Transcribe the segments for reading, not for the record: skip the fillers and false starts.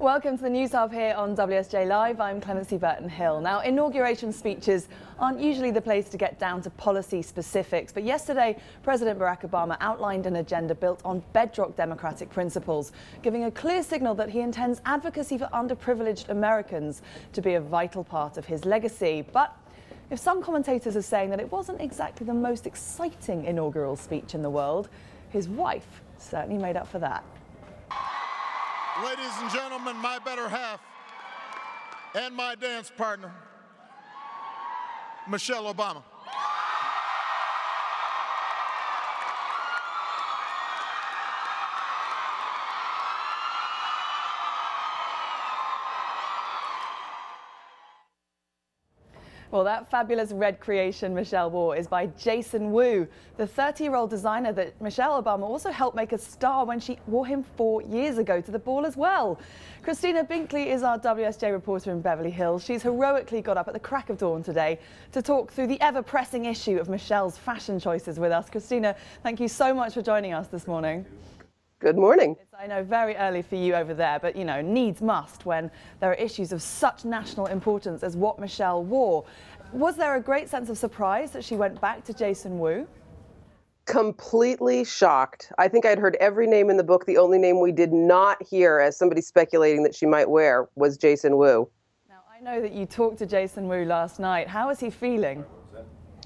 Welcome to the News Hub here on WSJ Live. I'm Clemency Burton-Hill. Now, inauguration speeches aren't usually the place to get down to policy specifics, but yesterday President Barack Obama outlined an agenda built on bedrock democratic principles, giving a clear signal that he intends advocacy for underprivileged Americans to be a vital part of his legacy. But if some commentators are saying that it wasn't exactly the most exciting inaugural speech in the world, his wife certainly made up for that. Ladies and gentlemen, my better half and my dance partner, Michelle Obama. Well, that fabulous red creation Michelle wore is by Jason Wu, the 30-year-old designer that Michelle Obama also helped make a star when she wore him 4 years ago to the ball as well. Christina Binkley is our WSJ reporter in Beverly Hills. She's heroically got up at the crack of dawn today to talk through the ever-pressing issue of Michelle's fashion choices with us. Christina, thank you so much for joining us this morning. Good morning. It's, I know, very early for you over there, but, you know, needs must when there are issues of such national importance as what Michelle wore. Was there a great sense of surprise that she went back to Jason Wu? Completely shocked. I think I'd heard every name in the book. The only name we did not hear as somebody speculating that she might wear was Jason Wu. Now, I know that you talked to Jason Wu last night. How is he feeling?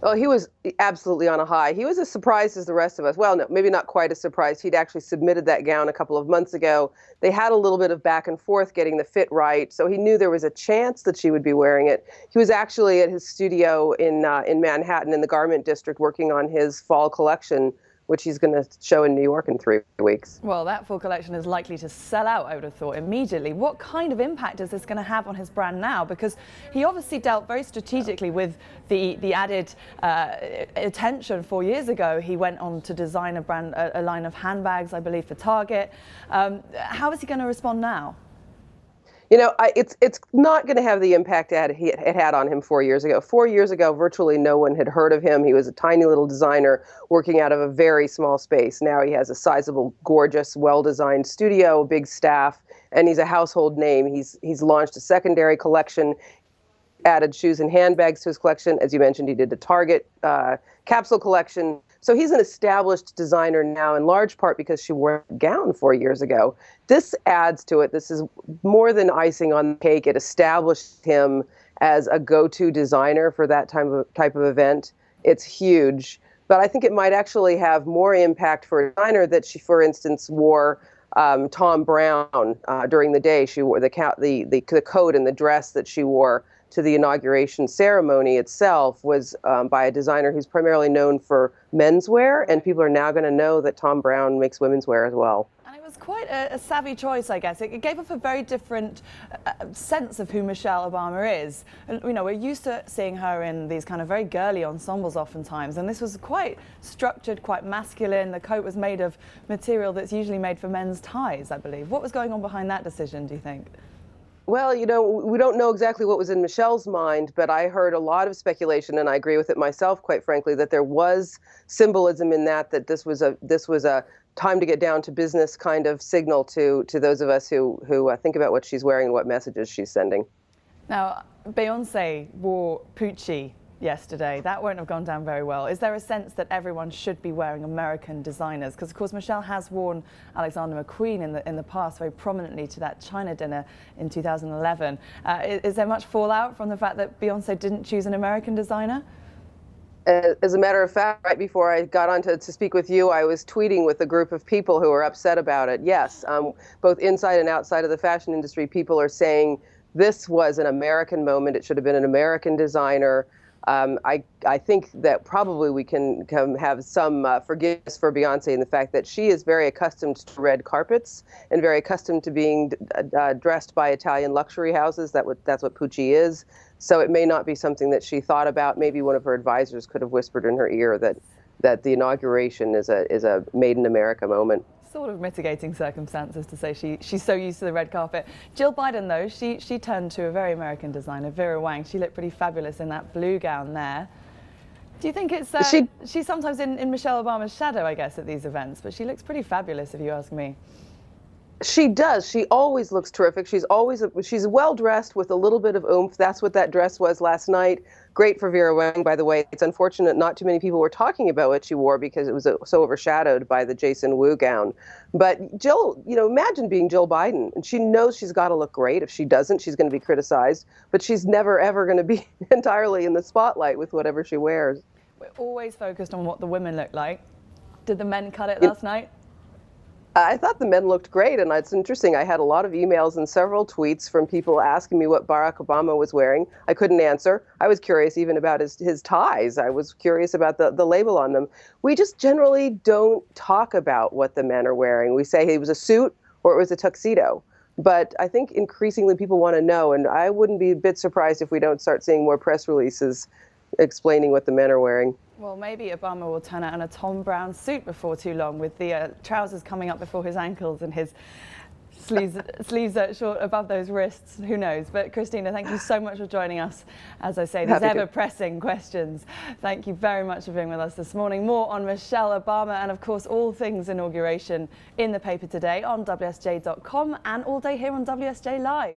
Oh, he was absolutely on a high. He was as surprised as the rest of us. Well, no, maybe not quite as surprised. He'd actually submitted that gown a couple of months ago. They had a little bit of back and forth getting the fit right, so he knew there was a chance that she would be wearing it. He was actually at his studio in Manhattan in the Garment District working on his fall collection, which he's going to show in New York in 3 weeks. Well, that full collection is likely to sell out, I would have thought, immediately. What kind of impact is this going to have on his brand now? Because he obviously dealt very strategically with the added attention 4 years ago. He went on to design a line of handbags, I believe, for Target. How is he going to respond now? You know, it's not going to have the impact it had on him 4 years ago. 4 years ago, virtually no one had heard of him. He was a tiny little designer working out of a very small space. Now he has a sizable, gorgeous, well-designed studio, a big staff, and he's a household name. He's launched a secondary collection, added shoes and handbags to his collection. As you mentioned, he did the Target capsule collection. So he's an established designer now, in large part because she wore a gown 4 years ago. This adds to it. This is more than icing on the cake. It established him as a go-to designer for that type of event. It's huge. But I think it might actually have more impact for a designer that she, for instance, wore Tom Brown during the day. She wore the coat and the dress that she wore to the inauguration ceremony itself was by a designer who's primarily known for menswear, and people are now going to know that Tom Brown makes women's wear as well. And it was quite a savvy choice, I guess. It gave off a very different sense of who Michelle Obama is. And, you know, we're used to seeing her in these kind of very girly ensembles oftentimes, and this was quite structured, quite masculine. The coat was made of material that's usually made for men's ties, I believe. What was going on behind that decision, do you think? Well, you know, we don't know exactly what was in Michelle's mind, but I heard a lot of speculation, and I agree with it myself, quite frankly, that there was symbolism in that this was a time to get down to business kind of signal to those of us who think about what she's wearing and what messages she's sending. Now, Beyonce wore Pucci yesterday. That won't have gone down very well. Is there a sense that everyone should be wearing American designers? Because, of course, Michelle has worn Alexander McQueen in the past very prominently to that China dinner in 2011. Is there much fallout from the fact that Beyonce didn't choose an American designer? As a matter of fact, right before I got on to speak with you, I was tweeting with a group of people who are upset about it. Yes, both inside and outside of the fashion industry, people are saying this was an American moment. It should have been an American designer. I think that probably we can have some forgiveness for Beyonce in the fact that she is very accustomed to red carpets and very accustomed to being dressed by Italian luxury houses. That's what Pucci is. So it may not be something that she thought about. Maybe one of her advisors could have whispered in her ear that the inauguration is a made in America moment. Sort of mitigating circumstances to say she's so used to the red carpet. Jill Biden, though, she turned to a very American designer, Vera Wang. She looked pretty fabulous in that blue gown there. Do you think it's she's sometimes in Michelle Obama's shadow, I guess, at these events, but she looks pretty fabulous if you ask me? She does. She always looks terrific. She's well dressed with a little bit of oomph. That's what that dress was last night. Great for Vera Wang, by the way. It's unfortunate not too many people were talking about what she wore because it was so overshadowed by the Jason Wu gown. But Jill, imagine being Jill Biden, and she knows she's got to look great. If she doesn't, she's going to be criticized. But she's never ever going to be entirely in the spotlight with whatever she wears. We're always focused on what the women look like. Did the men cut it last night? I thought the men looked great, and it's interesting. I had a lot of emails and several tweets from people asking me what Barack Obama was wearing. I couldn't answer. I was curious even about his ties. I was curious about the label on them. We just generally don't talk about what the men are wearing. We say it was a suit or it was a tuxedo. But I think increasingly people want to know, and I wouldn't be a bit surprised if we don't start seeing more press releases explaining what the men are wearing. Well, maybe Obama will turn out in a Tom Brown suit before too long, with the trousers coming up before his ankles and his sleeves short above those wrists. Who knows? But Christina, thank you so much for joining us. As I say, these ever-pressing questions. Thank you very much for being with us this morning. More on Michelle Obama and, of course, all things inauguration in the paper today on WSJ.com and all day here on WSJ Live.